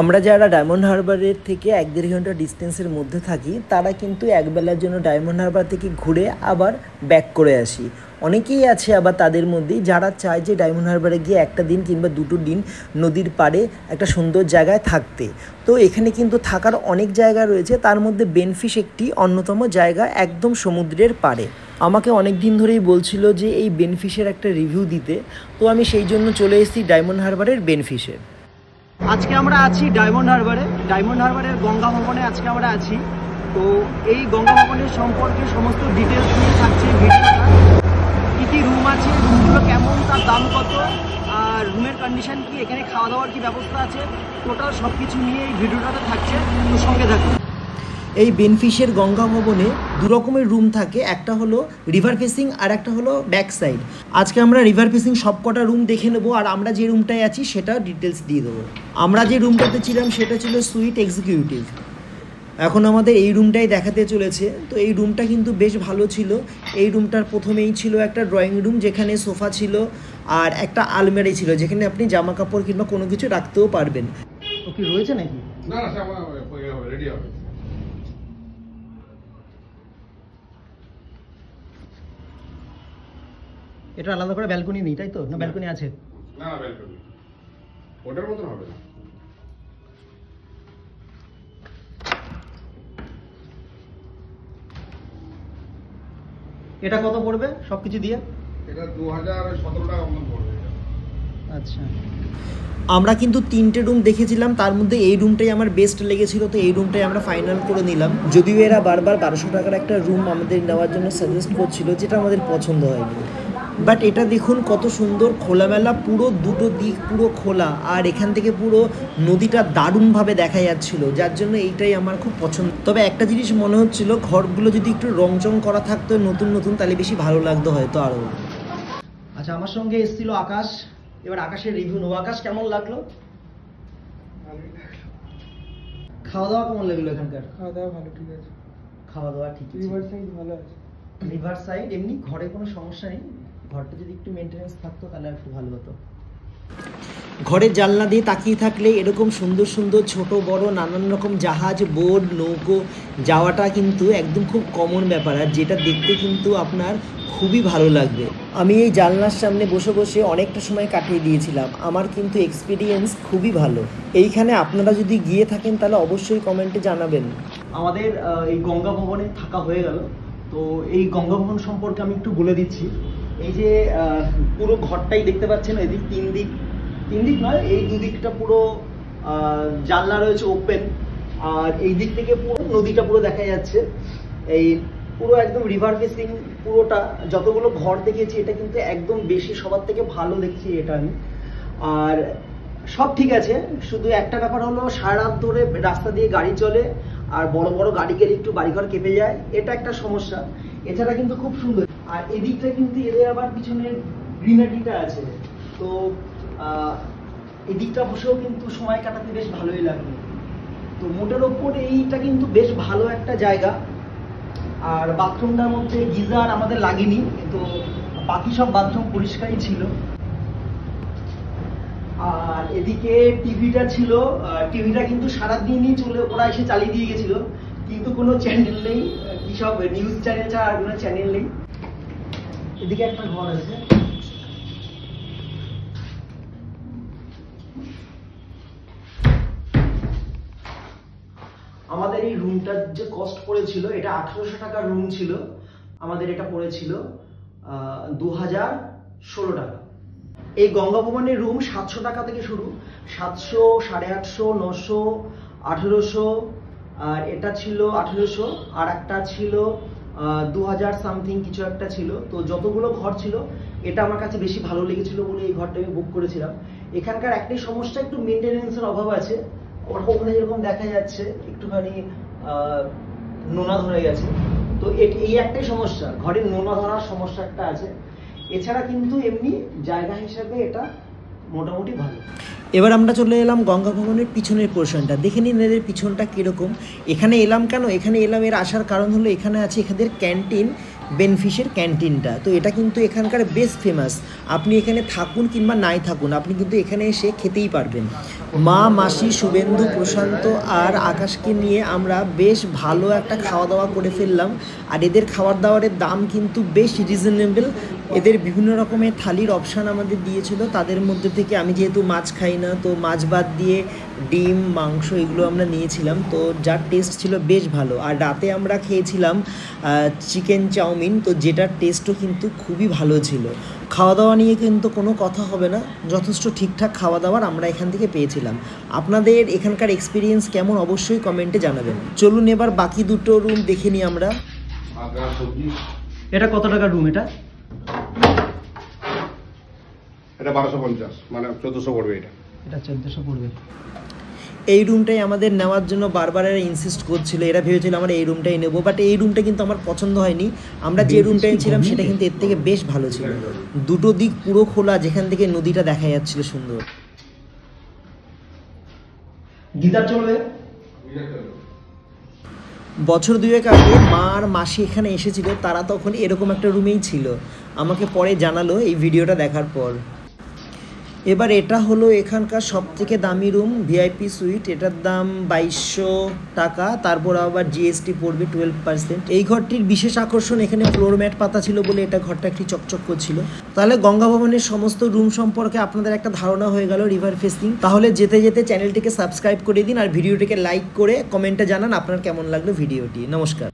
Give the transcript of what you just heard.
আমরা যারা ডায়মন্ড হারবারের থেকে 1-1.5 ঘন্টা ডিস্টেন্সের মধ্যে থাকি তারা কিন্তু একবেলার জন্য ডায়মন্ড হারবার থেকে ঘুরে আবার ব্যাক করে আসি। অনেকেই আছে আবার তাদের মধ্যেই যারা চায় যে ডায়মন্ড হারবারে গিয়ে একটা দিন কিংবা দুটো দিন নদীর পাড়ে একটা সুন্দর জায়গায় থাকতে। তো এখানে কিন্তু থাকার অনেক জায়গা রয়েছে, তার মধ্যে বেনফিশ একটি অন্যতম জায়গা একদম সমুদ্রের পাড়ে। আমাকে অনেক দিন ধরেই বলছিল যে এই বেনফিশের একটা রিভিউ দিতে, তো আমি সেই জন্য চলে এসেছি ডায়মন্ড হারবারের বেনফিশে। আজকে আমরা আছি ডায়মন্ড হারবারের গঙ্গা ভবনে আজকে আমরা আছি। তো এই গঙ্গা ভবনের সম্পর্কে সমস্ত ডিটেলস নিয়ে থাকছে ভিডিওটা। কী কী রুম আছে, রুমগুলো কেমন, তার দাম কত, আর রুমের কন্ডিশন কি, এখানে খাওয়া দাওয়ার কি ব্যবস্থা আছে, টোটাল সব কিছু নিয়ে এই ভিডিওটাতে থাকছে। তো সঙ্গে থাকুন। এই বেনফিশের গঙ্গা ভবনে দু রকমের রুম থাকে, একটা হলো রিভার ফেসিং আর একটা হলো ব্যাক সাইড। আজকে আমরা রিভার ফেসিং সব কটা রুম দেখে নেবো, আর আমরা যে রুমটায় আছি সেটা ডিটেলস দিয়ে দেবো। আমরা যে রুমটাতে ছিলাম সেটা ছিল সুইট এক্সিকিউটিভ। এখন আমাদের এই রুমটাই দেখাতে চলেছে। তো এই রুমটা কিন্তু বেশ ভালো ছিল। এই রুমটার প্রথমেই ছিল একটা ড্রয়িং রুম, যেখানে সোফা ছিল আর একটা আলমারি ছিল, যেখানে আপনি জামা কাপড় কিংবা কোনো কিছু রাখতেও পারবেন। ওকে রয়েছে নাকি? না রেডি হবে। এটা আলাদা করে ব্যালকনি নেই, তাই তো? না ব্যালকনি আছে? না ব্যালকনি ওটার মতন হবে না। এটা কত পড়বে সবকিছু দিয়ে? এটা 2017 টাকা মতন পড়বে। আচ্ছা, আমরা কিন্তু 3টে রুম দেখেছিলাম, তার মধ্যে এই রুমটাই আমার বেস্ট লেগেছিল। তো এই রুমটাই আমরা ফাইনাল করে নিলাম, যদিও এরা বারবার 1200 টাকার একটা রুম আমাদের নেওয়ার জন্য সাজেস্ট করছিল, যেটা আমাদের পছন্দ হয়নি। বাট এটা দেখুন কত সুন্দর খোলামেলা, পুরো দুটো দিক পুরো খোলা, আর এখান থেকে পুরো নদীটা দারুণভাবে দেখা যাচ্ছিল, যার জন্য এইটাই আমার খুব পছন্দ। তবে একটা জিনিস মনে হচ্ছিল, ঘরগুলো যদি একটু রংচং করা থাকতো নতুন নতুন, তাহলে বেশি ভালো লাগতো হয়তো আরও। আচ্ছা, আমার সঙ্গে এসেছিল আকাশ। এবার আকাশের রিভিউ নেবো। আকাশ, কেমন লাগলো? খাওয়া দাওয়া কেমন লাগলো এখানকার? খাওয়া দাওয়া ভালো, ঠিক আছে। খাওয়া দাওয়া ঠিক আছে। রিভার সাইড ভালো আছে। রিভার সাইড এমনি ঘরে কোনো সমস্যা নেই। ঘরটা যদি একটু মেনটেনেন্স থাকতো তাহলে একটু ভালো হতো। ঘরের জানলা দিয়ে তাকিয়ে থাকলে এরকম সুন্দর সুন্দর ছোট বড় নানান রকম জাহাজ, বোট, নৌকো যাওয়াটা কিন্তু একদম খুব কমন ব্যাপার, আর যেটা দেখতে কিন্তু আপনার খুবই ভালো লাগবে। আমি এই জানলার সামনে বসে বসে অনেকটা সময় কাটিয়ে দিয়েছিলাম। আমার কিন্তু এক্সপিরিয়েন্স খুবই ভালো। এইখানে আপনারা যদি গিয়ে থাকেন তাহলে অবশ্যই কমেন্টে জানাবেন। আমাদের এই গঙ্গা ভবনে থাকা হয়ে গেল। তো এই গঙ্গা ভবন সম্পর্কে আমি একটু বলে দিচ্ছি। এই যে পুরো ঘরটাই দেখতে পাচ্ছেন, এদিক তিন দিক নয়, এই দুদিকটা পুরো জানলা রয়েছে ওপেন, আর এই দিক থেকে পুরো নদীটা পুরো দেখা যাচ্ছে। এই পুরো একদম রিভার ফেসিং পুরোটা। যতগুলো ঘর দেখেছি এটা কিন্তু একদম বেশি সবার থেকে ভালো দেখছি এটা আমি। আর সব ঠিক আছে, শুধু একটা ব্যাপার হলো সারা রাত ধরে রাস্তা দিয়ে গাড়ি চলে, আর বড় বড় গাড়ি গেলে একটু বাড়িঘর কেঁপে যায়, এটা একটা সমস্যা। এছাড়া কিন্তু খুব সুন্দর। আর এদিকটা কিন্তু এদের আবার পিছনের গ্রিনারিটা আছে, তো এদিকটা বসেও কিন্তু সময় কাটাতে বেশ ভালোই লাগবে। তো মোটের ওপর এইটা কিন্তু বেশ ভালো একটা জায়গা। আর বাথরুমটার মধ্যে গিজার আমাদের লাগেনি, কিন্তু বাকি সব বাথরুম পরিষ্কারই ছিল। আর এদিকে টিভিটা ছিল, টিভিটা কিন্তু সারাদিনই ওরা এসে চালিয়ে দিয়ে গেছিল, কিন্তু কোনো চ্যানেল নেই, কি সব নিউজ চ্যানেল ছাড়া আর কোনো চ্যানেল নেই। এদিকে একটা ঘর আছে। আমাদের এই রুমটার যে কস্ট পড়েছিল, এটা 1800 টাকার রুম ছিল। আমাদের এটা পড়েছিল 2016 টাকা। এই গঙ্গা ভবনের রুম 700 টাকা থেকে শুরু, 700, 850, 900, 1800, আর এটা ছিল 1800, আর একটা ছিল 2000 সামথিং কিছু একটা ছিল। তো যতগুলো ঘর ছিল এটা আমার কাছে বেশি ভালো লেগেছিল বলে এই ঘরটা আমি বুক করেছিলাম। এখানকার একটাই সমস্যা, একটু মেনটেনেন্সের অভাব আছে। ওখানে যেরকম দেখা যাচ্ছে একটুখানি নোনা ধরে গেছে, তো এই একটাই সমস্যা, ঘরের নোনা ধরার সমস্যা একটা আছে। এছাড়া কিন্তু এমনি জায়গা হিসাবে এটা মোটামুটি ভালো। এবার আমরা চলে এলাম গঙ্গা ভবনের পিছনের পোর্শনটা। দেখে নিন এদের পিছনটা কীরকম। এখানে এলাম কেন? এখানে এলাম, এর আসার কারণ হলো এখানে আছে এখানের ক্যান্টিন, বেনফিশের ক্যান্টিনটা। তো এটা কিন্তু এখানকার বেস্ট ফেমাস। আপনি এখানে থাকুন কিংবা নাই থাকুন, আপনি কিন্তু এখানে এসে খেতেই পারবেন। মা, মাসি, শুভেন্দু, প্রশান্ত আর আকাশকে নিয়ে আমরা বেশ ভালো একটা খাওয়া দাওয়া করে ফেললাম। আর এদের খাবার দাবারের দাম কিন্তু বেশ রিজনেবল। এদের বিভিন্ন রকমের থালির অপশান আমাদের দিয়েছিল, তাদের মধ্যে থেকে আমি যেহেতু মাছ খাই না, তো মাছ বাদ দিয়ে ডিম, মাংস এগুলো আমরা নিয়েছিলাম, তো যার টেস্ট ছিল বেশ ভালো। আর রাতে আমরা খেয়েছিলাম চিকেন চাউমিন, তো যেটার টেস্টও কিন্তু খুবই ভালো ছিল। খাওয়া দাওয়া নিয়ে কিন্তু কোনো কথা হবে না, যথেষ্ট ঠিকঠাক খাওয়া দাওয়ার আমরা এখান থেকে পেয়েছিলাম। আপনাদের এখানকার এক্সপিরিয়েন্স কেমন অবশ্যই কমেন্টে জানাবেন। চলুন এবার বাকি দুটো রুম দেখে নিই আমরা। আদা সবজি এটা কত টাকার রুম এটা? এটা 1250, মানে 1400 পড়বে এটা। এটা 1400 পড়বে। এই রুমটাই আমাদের নেওয়ার জন্য বারবার এরা ইনসিস্ট করছিল, এরা ভেবেছিল আমরা এই রুমটাই নেবো, বাট এই রুমটা কিন্তু আমার পছন্দ হয়নি। আমরা যে রুমটাই ছিলাম সেটা কিন্তু এর থেকে বেশ ভালো ছিল। দুটো দিক পুরো খোলা, যেখান থেকে নদীটা দেখা যাচ্ছিল সুন্দর। গিটার চলবে? বছর দুয়েক আগে মা আর মাসি এখানে এসেছিল, তারা তখন এরকম একটা রুমেই ছিল, আমাকে পরে জানালো এই ভিডিওটা দেখার পর। এবার এটা হলো এখানকার সবথেকে দামি রুম, ভিআইপি সুইট। এটার দাম 2200 টাকা, তারপর আবার জিএসটি পড়বে 12%। এই ঘরটির বিশেষ আকর্ষণ এখানে ফ্লোর ম্যাট পাতা ছিল বলে এটা ঘরটা একটি চকচক করছিল। তাহলে গঙ্গা ভবনের সমস্ত রুম সম্পর্কে আপনাদের একটা ধারণা হয়ে গেল রিভার ফেসিং। তাহলে যেতে যেতে চ্যানেলটিকে সাবস্ক্রাইব করে দিন আর ভিডিওটিকে লাইক করে কমেন্টে জানান আপনার কেমন লাগলো ভিডিওটি। নমস্কার।